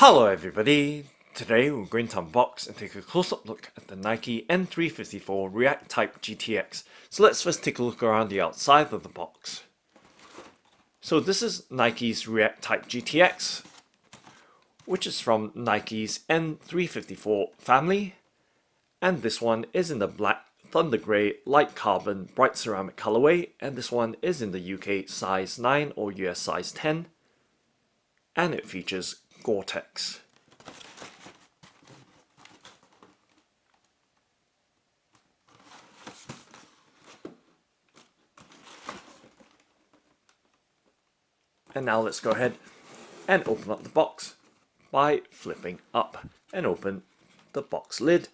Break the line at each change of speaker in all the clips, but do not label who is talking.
Hello everybody! Today we're going to unbox and take a close-up look at the Nike N354 React-Type GTX. So let's first take a look around the outside of the box. So this is Nike's React-Type GTX, which is from Nike's N354 family. And this one is in the black thunder grey light carbon bright ceramic colorway, and this one is in the UK size 9 or US size 10, and it features GORE-TEX. And now let's go ahead and open up the box by flipping up and open the box lid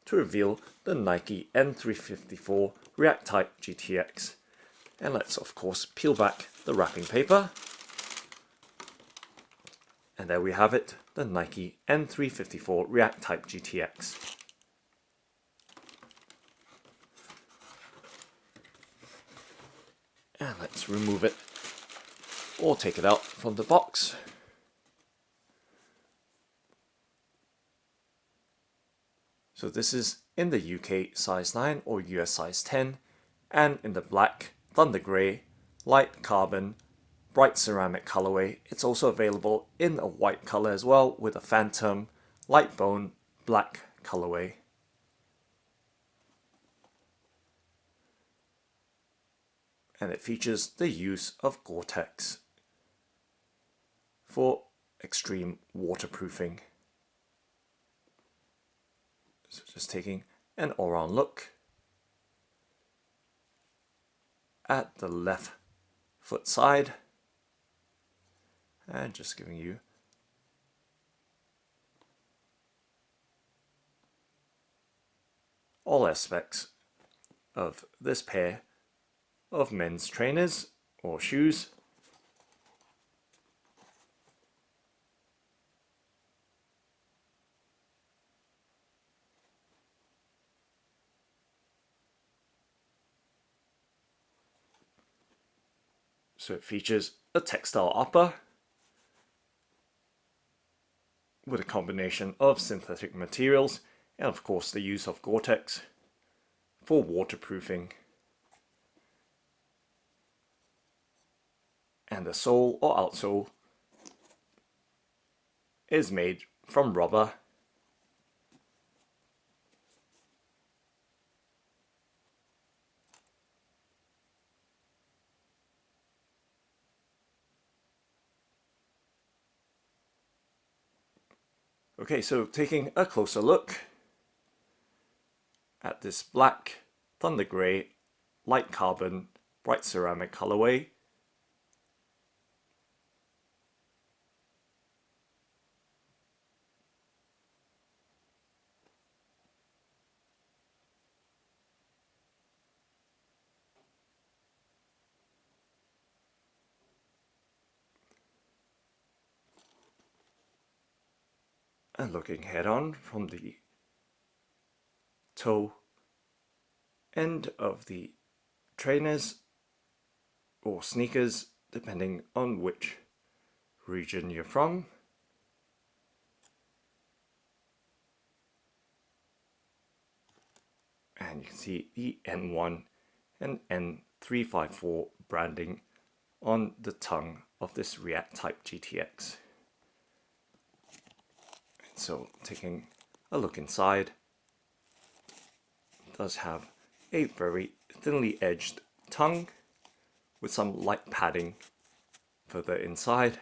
to reveal the Nike N354 React-Type GTX. And let's of course peel back the wrapping paper. And there we have it, the Nike N354 React-Type GTX. And let's remove it or take it out from the box. So this is in the UK size 9 or US size 10, and in the black thunder grey light carbon bright ceramic colorway. It's also available in a white color as well, with a phantom light bone black colorway. And it features the use of GORE-TEX for extreme waterproofing. So just taking an all-round look at the left foot side, and just giving you all aspects of this pair of men's trainers or shoes. So it features a textile upper with a combination of synthetic materials and of course the use of GORE-TEX for waterproofing. And the sole or outsole is made from rubber. Okay, so taking a closer look at this black thunder grey light carbon bright ceramic colorway. And looking head on from the toe end of the trainers or sneakers, depending on which region you're from. And you can see the N1 and N354 branding on the tongue of this React-Type GTX. So taking a look inside, it does have a very thinly edged tongue with some light padding further inside,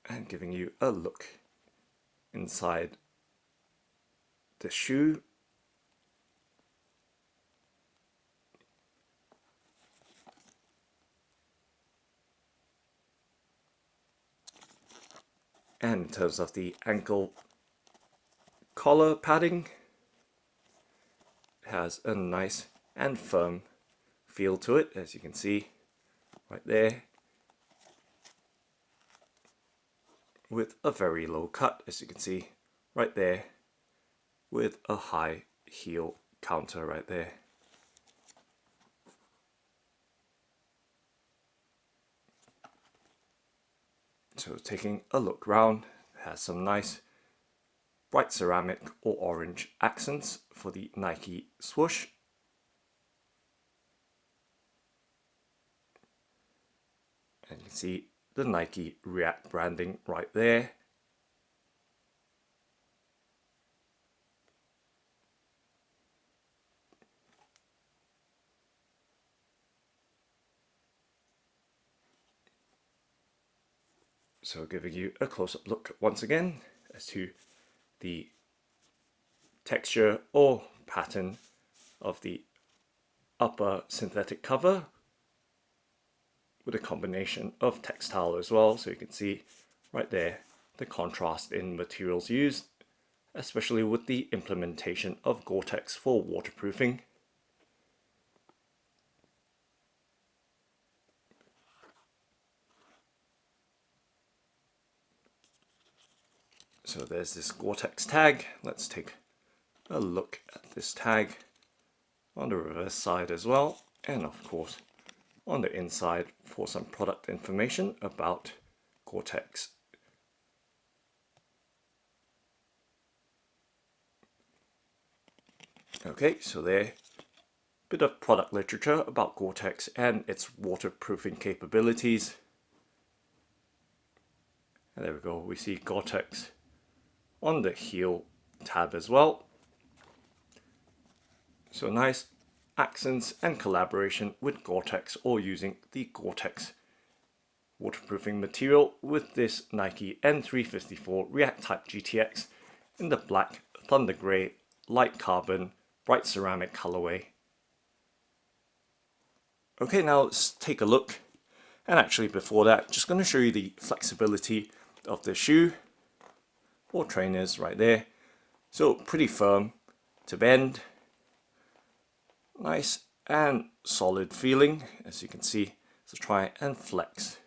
and giving you a look inside the shoe. And in terms of the ankle collar padding, it has a nice and firm feel to it, as you can see right there, with a very low cut, as you can see right there, with a high heel counter right there. So taking a look round, has some nice bright ceramic or orange accents for the Nike swoosh. And you can see the Nike React branding right there. So giving you a close-up look once again as to the texture or pattern of the upper synthetic cover with a combination of textile as well. So you can see right there the contrast in materials used, especially with the implementation of GORE-TEX for waterproofing. So there's this GORE-TEX tag. Let's take a look at this tag on the reverse side as well, and of course on the inside for some product information about GORE-TEX. Okay, so there, bit of product literature about GORE-TEX and its waterproofing capabilities. And there we go, we see GORE-TEX on the heel tab as well. So nice accents and collaboration with GORE-TEX, or using the GORE-TEX waterproofing material with this Nike N.354 React-Type GTX in the black, thunder grey, light carbon, bright ceramic colorway. Okay, now let's take a look. And actually before that, just going to show you the flexibility of the shoe or trainers right there. So pretty firm to bend. Nice and solid feeling, as you can see. So try and flex.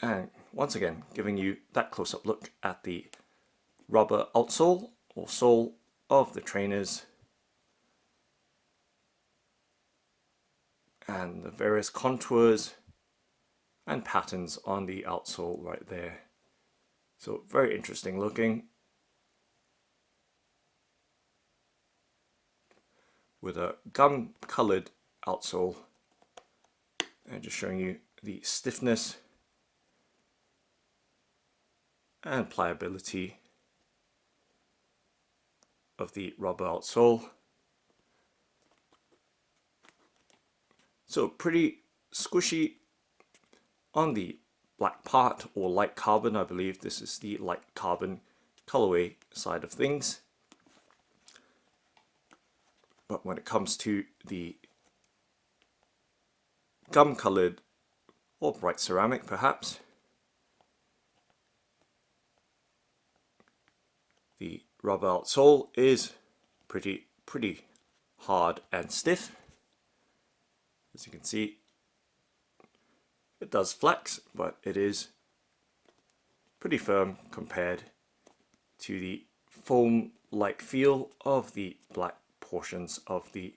And once again, giving you that close-up look at the rubber outsole or sole of the trainers and the various contours and patterns on the outsole right there. So very interesting looking, with a gum colored outsole, and just showing you the stiffness and pliability of the rubber outsole. So pretty squishy on the black part, or light carbon. I believe this is the light carbon colorway side of things. But when it comes to the gum colored or bright ceramic perhaps, the rubber outsole is pretty hard and stiff. As you can see, it does flex, but it is pretty firm compared to the foam-like feel of the black portions of the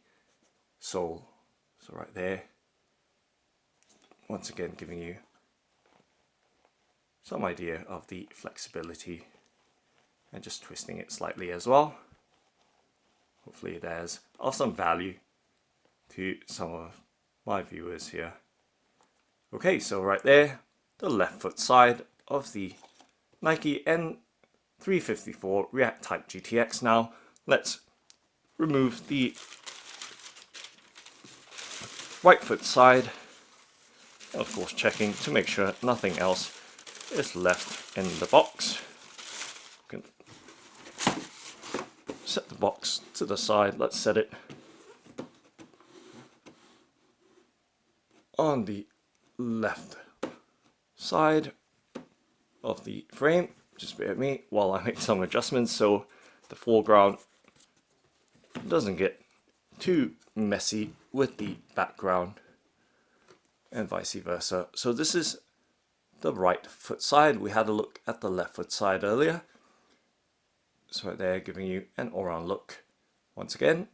sole. So right there, once again giving you some idea of the flexibility, and just twisting it slightly as well. Hopefully there's of some value to some of my viewers here. Okay, so right there, the left foot side of the Nike N354 React-Type GTX. Now let's remove the right foot side, of course checking to make sure nothing else is left in the box. You can set the box to the side. Let's set it on the left side of the frame. Just bear with me while I make some adjustments so the foreground doesn't get too messy with the background, and vice versa. So this is the right foot side. We had a look at the left foot side earlier. So right there, giving you an all-round look once again.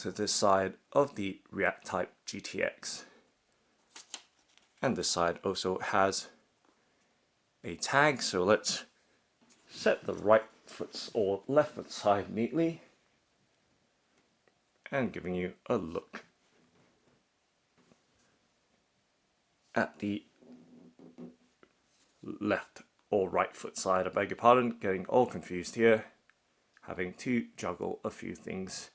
to this side of the React-Type GTX. And this side also has a tag, so let's set the right foot or left foot side neatly and giving you a look at the left or right foot side. I beg your pardon, getting all confused here, having to juggle a few things.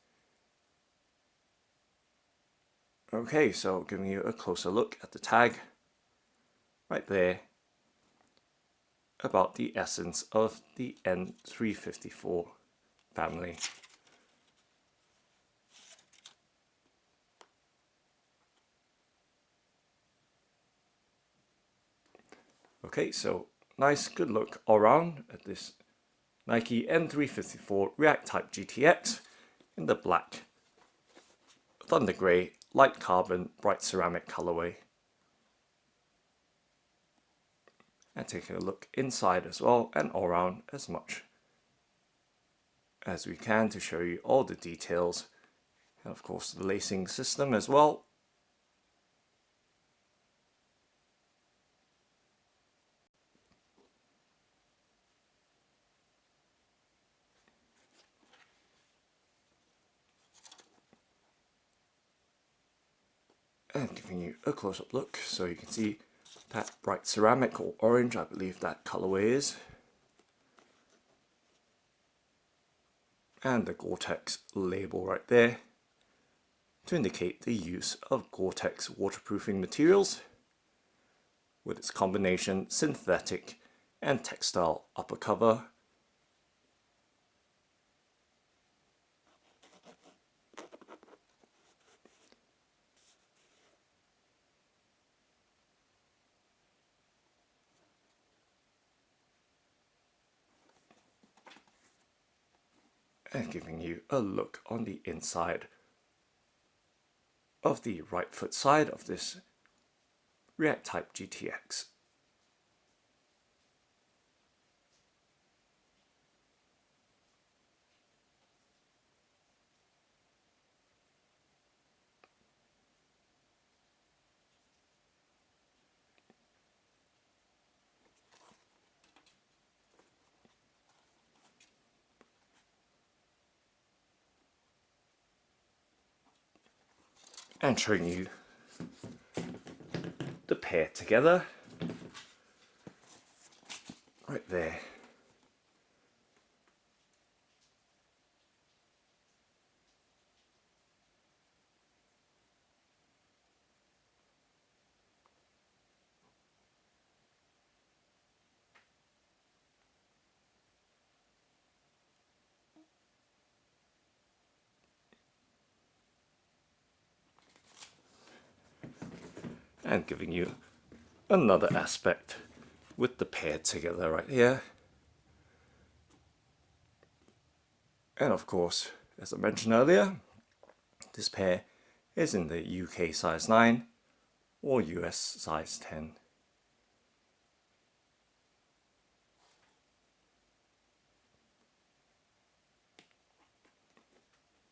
Okay, so giving you a closer look at the tag right there about the essence of the N354 family. Okay, so nice, good look all around at this Nike N354 React-Type GTX in the black, thunder grey, light carbon, bright ceramic colorway. And taking a look inside as well and all around as much as we can to show you all the details, and of course the lacing system as well. And giving you a close-up look so you can see that bright ceramic or orange, I believe that colorway is. And the GORE-TEX label right there to indicate the use of GORE-TEX waterproofing materials with its combination synthetic and textile upper cover. And giving you a look on the inside of the right foot side of this React-Type GTX. And showing you the pair together right there. And giving you another aspect with the pair together right here. And of course, as I mentioned earlier, this pair is in the UK size 9 or US size 10.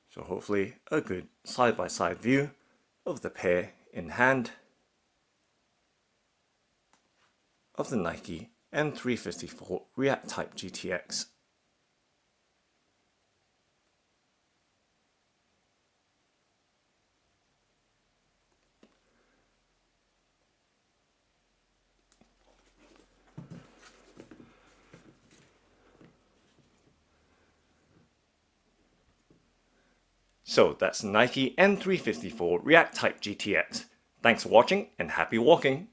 So hopefully a good side-by-side view of the pair in hand of the Nike N354 React-Type GTX. So that's Nike N354 React-Type GTX. Thanks for watching and happy walking!